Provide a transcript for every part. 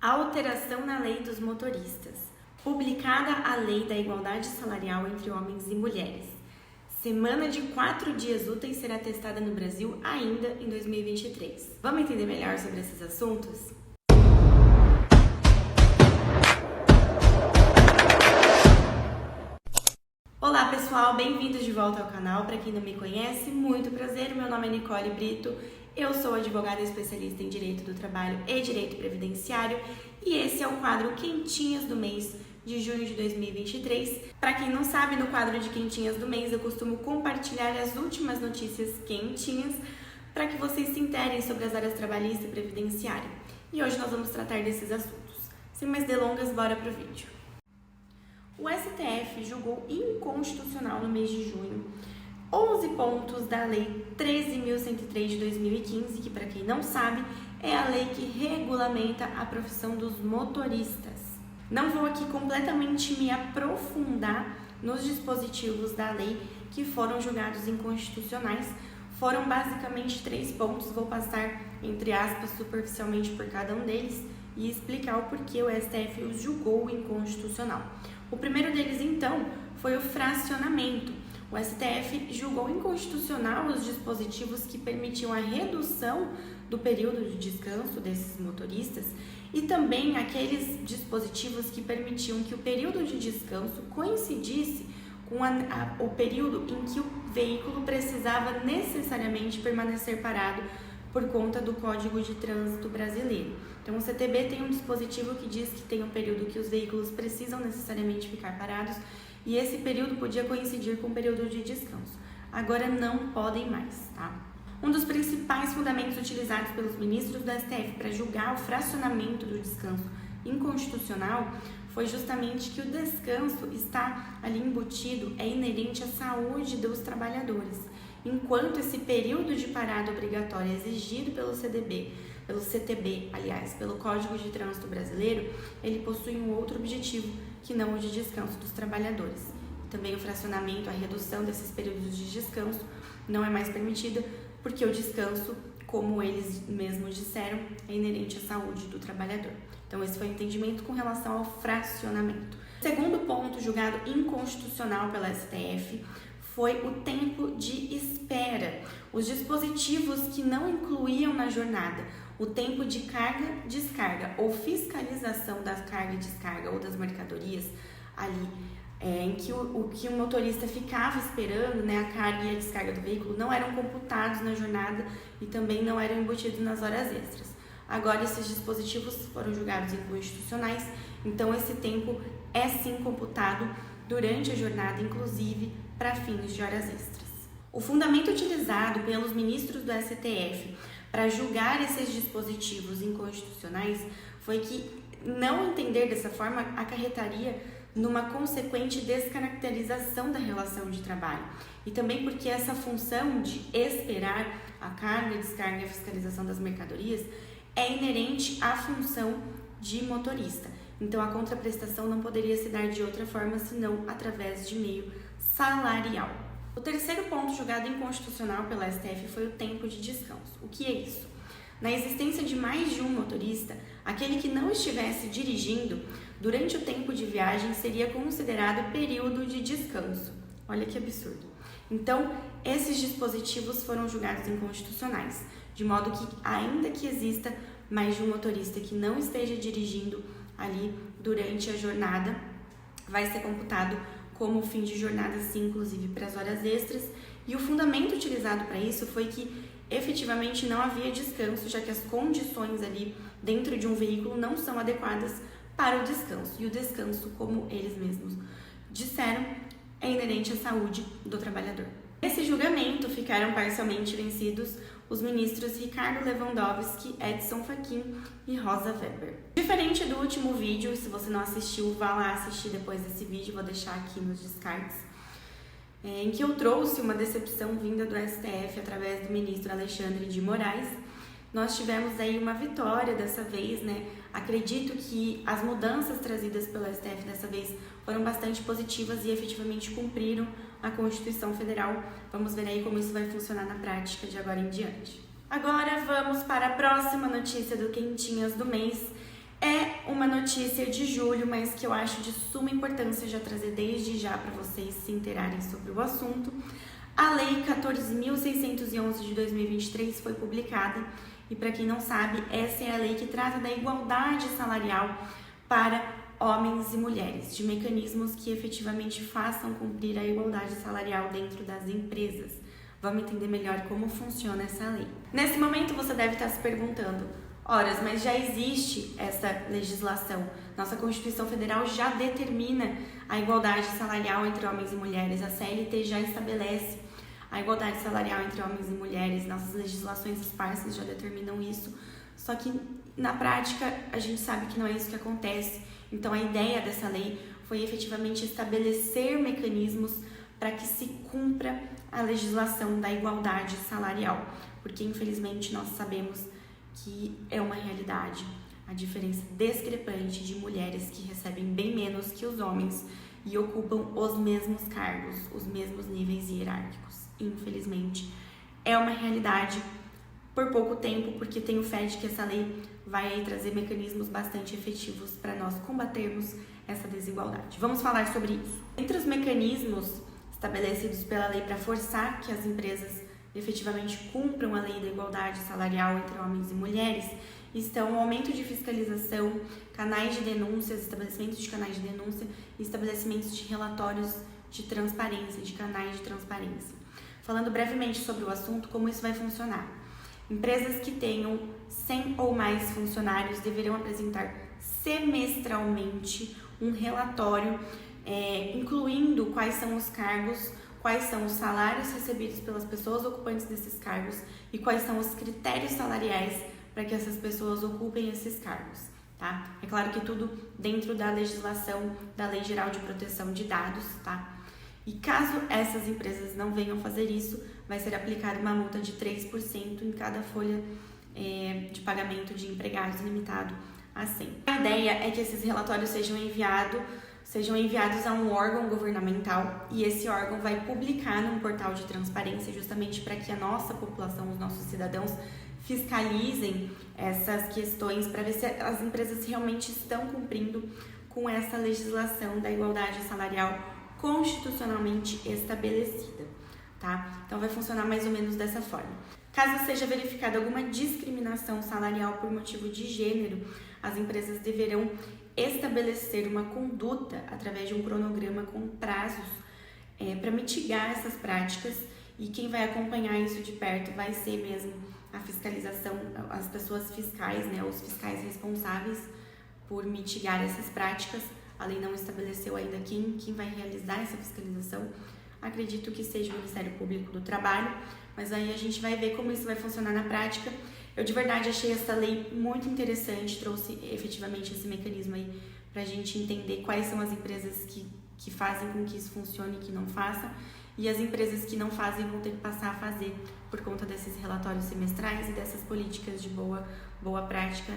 Alteração na lei dos motoristas. Publicada a Lei da Igualdade Salarial entre Homens e Mulheres. Semana de 4 dias úteis será testada no Brasil ainda em 2023. Vamos entender melhor sobre esses assuntos? Olá pessoal, bem-vindos de volta ao canal. Para quem não me conhece, muito prazer, meu nome é Nicole Brito, eu sou advogada especialista em Direito do Trabalho e Direito Previdenciário e esse é o quadro Quentinhas do mês de junho de 2023. Para quem não sabe, no quadro de Quentinhas do mês eu costumo compartilhar as últimas notícias quentinhas para que vocês se interem sobre as áreas trabalhista e previdenciária. E hoje nós vamos tratar desses assuntos. Sem mais delongas, bora pro vídeo. O STF julgou inconstitucional no mês de junho 11 pontos da Lei 13.103 de 2015, que para quem não sabe, é a lei que regulamenta a profissão dos motoristas. Não vou aqui completamente me aprofundar nos dispositivos da lei que foram julgados inconstitucionais. Foram basicamente 3 pontos, vou passar entre aspas superficialmente por cada um deles e explicar o porquê o STF os julgou inconstitucional. O primeiro deles, então, foi o fracionamento. O STF julgou inconstitucional os dispositivos que permitiam a redução do período de descanso desses motoristas e também aqueles dispositivos que permitiam que o período de descanso coincidisse com o período em que o veículo precisava necessariamente permanecer parado por conta do Código de Trânsito Brasileiro. Então, o CTB tem um dispositivo que diz que tem um período que os veículos precisam necessariamente ficar parados e esse período podia coincidir com o período de descanso. Agora não podem mais, tá? Um dos principais fundamentos utilizados pelos ministros do STF para julgar o fracionamento do descanso inconstitucional foi justamente que o descanso está ali embutido, é inerente à saúde dos trabalhadores. Enquanto esse período de parada obrigatória exigido pelo CTB, pelo Código de Trânsito Brasileiro, ele possui um outro objetivo que não o de descanso dos trabalhadores. Também o fracionamento, a redução desses períodos de descanso não é mais permitida porque o descanso, como eles mesmos disseram, é inerente à saúde do trabalhador. Então esse foi o entendimento com relação ao fracionamento. O segundo ponto julgado inconstitucional pela STF foi o tempo de espera. Os dispositivos que não incluíam na jornada o tempo de carga, descarga ou fiscalização da carga e descarga ou das mercadorias ali, em que o motorista ficava esperando, a carga e a descarga do veículo não eram computados na jornada e também não eram embutidos nas horas extras. Agora esses dispositivos foram julgados inconstitucionais, então esse tempo é sim computado durante a jornada, inclusive para fins de horas extras. O fundamento utilizado pelos ministros do STF para julgar esses dispositivos inconstitucionais foi que não entender dessa forma acarretaria numa consequente descaracterização da relação de trabalho e também porque essa função de esperar a carga, descarga e a fiscalização das mercadorias é inerente à função de motorista. Então a contraprestação não poderia se dar de outra forma senão através de meio salarial. O terceiro ponto julgado inconstitucional pela STF foi o tempo de descanso. O que é isso? Na existência de mais de um motorista, aquele que não estivesse dirigindo durante o tempo de viagem seria considerado período de descanso. Olha que absurdo. Então, esses dispositivos foram julgados inconstitucionais, de modo que, ainda que exista mais de um motorista que não esteja dirigindo ali durante a jornada, vai ser computado como fim de jornada, sim, inclusive para as horas extras. E o fundamento utilizado para isso foi que efetivamente não havia descanso, já que as condições ali dentro de um veículo não são adequadas para o descanso. E o descanso, como eles mesmos disseram, é inerente à saúde do trabalhador. Nesse julgamento ficaram parcialmente vencidos os ministros Ricardo Lewandowski, Edson Fachin e Rosa Weber. Diferente do último vídeo, se você não assistiu, vá lá assistir depois desse vídeo, vou deixar aqui nos descartes, em que eu trouxe uma decepção vinda do STF através do ministro Alexandre de Moraes. Nós tivemos aí uma vitória dessa vez, Acredito que as mudanças trazidas pelo STF dessa vez foram bastante positivas e efetivamente cumpriram a Constituição Federal. Vamos ver aí como isso vai funcionar na prática de agora em diante. Agora vamos para a próxima notícia do Quentinhas do mês. É uma notícia de julho, mas que eu acho de suma importância já trazer desde já para vocês se inteirarem sobre o assunto. A Lei 14.611 de 2023 foi publicada e, para quem não sabe, essa é a lei que trata da igualdade salarial para homens e mulheres, de mecanismos que efetivamente façam cumprir a igualdade salarial dentro das empresas. Vamos entender melhor como funciona essa lei. Nesse momento você deve estar se perguntando: ora, mas já existe essa legislação. Nossa Constituição Federal já determina a igualdade salarial entre homens e mulheres. A CLT já estabelece a igualdade salarial entre homens e mulheres. Nossas legislações esparsas já determinam isso. Só que, na prática, a gente sabe que não é isso que acontece. Então, a ideia dessa lei foi efetivamente estabelecer mecanismos para que se cumpra a legislação da igualdade salarial. Porque, infelizmente, nós sabemos que é uma realidade, a diferença discrepante de mulheres que recebem bem menos que os homens e ocupam os mesmos cargos, os mesmos níveis hierárquicos. Infelizmente, é uma realidade por pouco tempo, porque tenho fé de que essa lei vai aí trazer mecanismos bastante efetivos para nós combatermos essa desigualdade. Vamos falar sobre isso. Entre os mecanismos estabelecidos pela lei para forçar que as empresas efetivamente cumpram a lei da igualdade salarial entre homens e mulheres, estão o aumento de fiscalização, canais de denúncias, estabelecimentos de canais de denúncia e estabelecimentos de relatórios de transparência, de canais de transparência. Falando brevemente sobre o assunto, como isso vai funcionar. Empresas que tenham 100 ou mais funcionários deverão apresentar semestralmente um relatório incluindo quais são os cargos, quais são os salários recebidos pelas pessoas ocupantes desses cargos e quais são os critérios salariais para que essas pessoas ocupem esses cargos, tá? É claro que tudo dentro da legislação da Lei Geral de Proteção de Dados, tá? E caso essas empresas não venham fazer isso, vai ser aplicada uma multa de 3% em cada folha de pagamento de empregados, limitado a 100. A ideia é que esses relatórios sejam enviados a um órgão governamental e esse órgão vai publicar num portal de transparência justamente para que a nossa população, os nossos cidadãos, fiscalizem essas questões para ver se as empresas realmente estão cumprindo com essa legislação da igualdade salarial constitucionalmente estabelecida, tá? Então vai funcionar mais ou menos dessa forma. Caso seja verificada alguma discriminação salarial por motivo de gênero, as empresas deverão estabelecer uma conduta através de um cronograma com prazos para mitigar essas práticas, e quem vai acompanhar isso de perto vai ser mesmo a fiscalização, as pessoas fiscais, né, os fiscais responsáveis por mitigar essas práticas. A lei não estabeleceu ainda quem vai realizar essa fiscalização. Acredito que seja o Ministério Público do Trabalho, mas aí a gente vai ver como isso vai funcionar na prática. Eu de verdade achei essa lei muito interessante, trouxe efetivamente esse mecanismo aí para a gente entender quais são as empresas que fazem com que isso funcione e que não façam, e as empresas que não fazem vão ter que passar a fazer por conta desses relatórios semestrais e dessas políticas de boa prática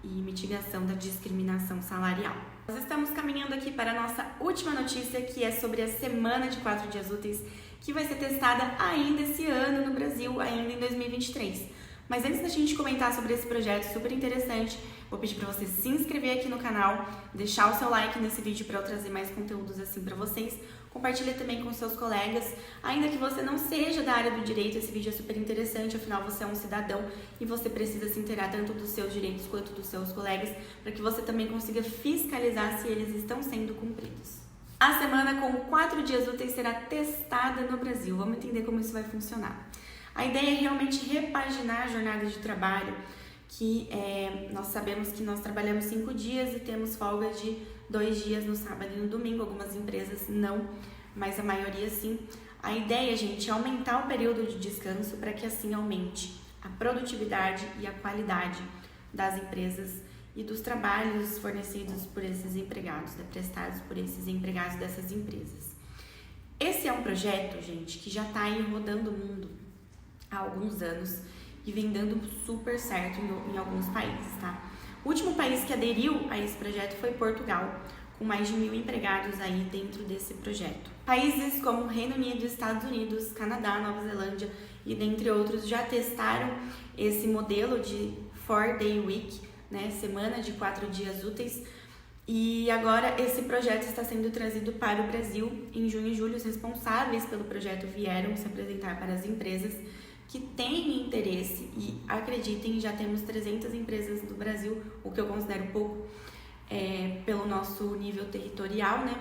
e mitigação da discriminação salarial. Nós estamos caminhando aqui para a nossa última notícia, que é sobre a semana de 4 dias úteis, que vai ser testada ainda esse ano no Brasil, ainda em 2023. Mas antes da gente comentar sobre esse projeto super interessante, vou pedir para você se inscrever aqui no canal, deixar o seu like nesse vídeo para eu trazer mais conteúdos assim para vocês. Compartilha também com seus colegas, ainda que você não seja da área do direito, esse vídeo é super interessante, afinal você é um cidadão e você precisa se inteirar tanto dos seus direitos quanto dos seus colegas, para que você também consiga fiscalizar se eles estão sendo cumpridos. A semana com 4 dias úteis será testada no Brasil. Vamos entender como isso vai funcionar. A ideia é realmente repaginar a jornada de trabalho, que nós sabemos que nós trabalhamos 5 dias e temos folga de 2 dias no sábado e no domingo. Algumas empresas não, mas a maioria sim. A ideia, gente, é aumentar o período de descanso para que assim aumente a produtividade e a qualidade das empresas e dos trabalhos fornecidos por esses empregados, né, prestados por esses empregados dessas empresas. Esse é um projeto, gente, que já está aí rodando o mundo há alguns anos e vem dando super certo em alguns países, tá? O último país que aderiu a esse projeto foi Portugal, com mais de 1.000 empregados aí dentro desse projeto. Países como Reino Unido, Estados Unidos, Canadá, Nova Zelândia e dentre outros já testaram esse modelo de 4-day week né? Semana de 4 dias úteis. E agora esse projeto está sendo trazido para o Brasil. Em junho e julho, os responsáveis pelo projeto vieram se apresentar para as empresas que têm interesse. E acreditem, já temos 300 empresas do Brasil, o que eu considero pouco, pelo nosso nível territorial, né?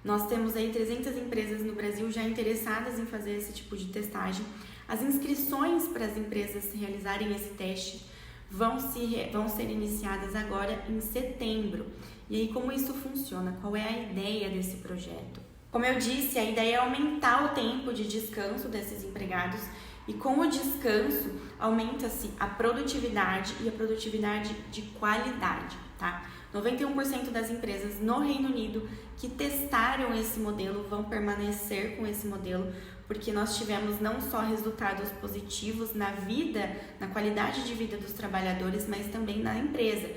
Nós temos aí 300 empresas no Brasil já interessadas em fazer esse tipo de testagem. As inscrições para as empresas realizarem esse teste vão ser iniciadas agora em setembro. E aí, como isso funciona? Qual é a ideia desse projeto? Como eu disse, a ideia é aumentar o tempo de descanso desses empregados e com o descanso aumenta-se a produtividade e a produtividade de qualidade, tá? 91% das empresas no Reino Unido que testaram esse modelo vão permanecer com esse modelo, porque nós tivemos não só resultados positivos na vida, na qualidade de vida dos trabalhadores, mas também na empresa.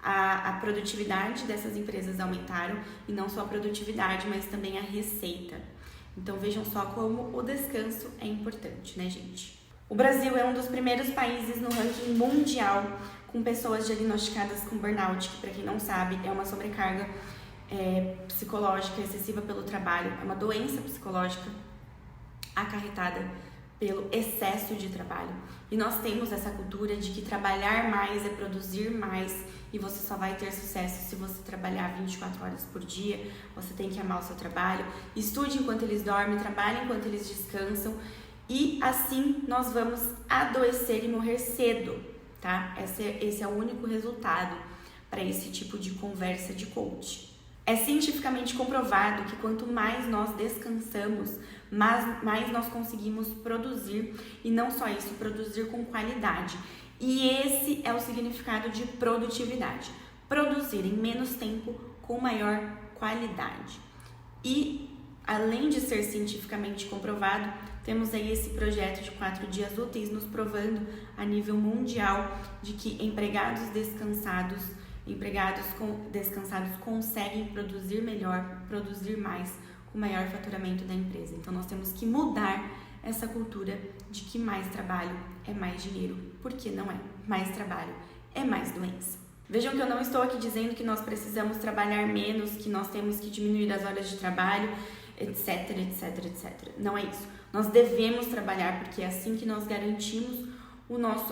A produtividade dessas empresas aumentaram, e não só a produtividade, mas também a receita. Então vejam só como o descanso é importante, né, gente? O Brasil é um dos primeiros países no ranking mundial com pessoas diagnosticadas com burnout, que, para quem não sabe, é uma sobrecarga psicológica excessiva pelo trabalho, é uma doença psicológica acarretada pelo excesso de trabalho. E nós temos essa cultura de que trabalhar mais é produzir mais, e você só vai ter sucesso se você trabalhar 24 horas por dia. Você tem que amar o seu trabalho, estude enquanto eles dormem, trabalhe enquanto eles descansam, e assim nós vamos adoecer e morrer cedo, tá? Esse é o único resultado para esse tipo de conversa de coach. É cientificamente comprovado que quanto mais nós descansamos, mais nós conseguimos produzir, e não só isso, produzir com qualidade. E esse é o significado de produtividade: produzir em menos tempo com maior qualidade. E além de ser cientificamente comprovado, temos aí esse projeto de 4 dias úteis nos provando a nível mundial de que empregados descansados conseguem produzir melhor, produzir mais, com maior faturamento da empresa. Então nós temos que mudar essa cultura de que mais trabalho é mais dinheiro, porque não é. Mais trabalho é mais doença. Vejam que eu não estou aqui dizendo que nós precisamos trabalhar menos, que nós temos que diminuir as horas de trabalho, etc, etc, etc. Não é isso. Nós devemos trabalhar, porque é assim que nós garantimos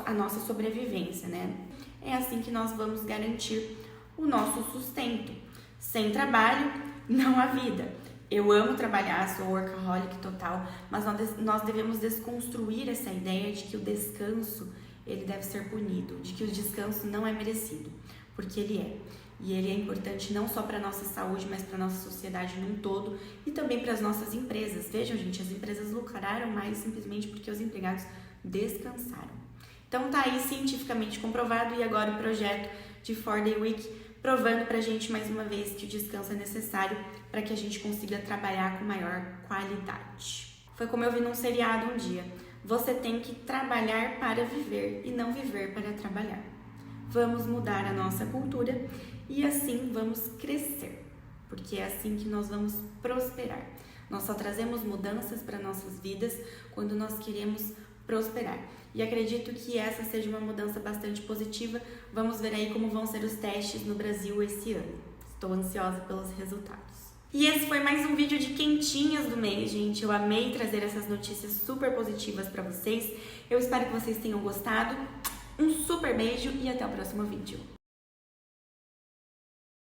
a nossa sobrevivência, né? É assim que nós vamos garantir o nosso sustento. Sem trabalho, não há vida. Eu amo trabalhar, sou workaholic total, mas nós devemos desconstruir essa ideia de que o descanso ele deve ser punido, de que o descanso não é merecido, porque ele é. E ele é importante não só para a nossa saúde, mas para a nossa sociedade num todo e também para as nossas empresas. Vejam, gente, as empresas lucraram mais simplesmente porque os empregados descansaram. Então tá aí cientificamente comprovado, e agora o projeto de 4-Day Week provando pra gente mais uma vez que o descanso é necessário para que a gente consiga trabalhar com maior qualidade. Foi como eu vi num seriado um dia: você tem que trabalhar para viver e não viver para trabalhar. Vamos mudar a nossa cultura e assim vamos crescer, porque é assim que nós vamos prosperar. Nós só trazemos mudanças para nossas vidas quando nós queremos prosperar. E acredito que essa seja uma mudança bastante positiva. Vamos ver aí como vão ser os testes no Brasil esse ano. Estou ansiosa pelos resultados. E esse foi mais um vídeo de quentinhas do mês, gente. Eu amei trazer essas notícias super positivas para vocês. Eu espero que vocês tenham gostado. Um super beijo e até o próximo vídeo.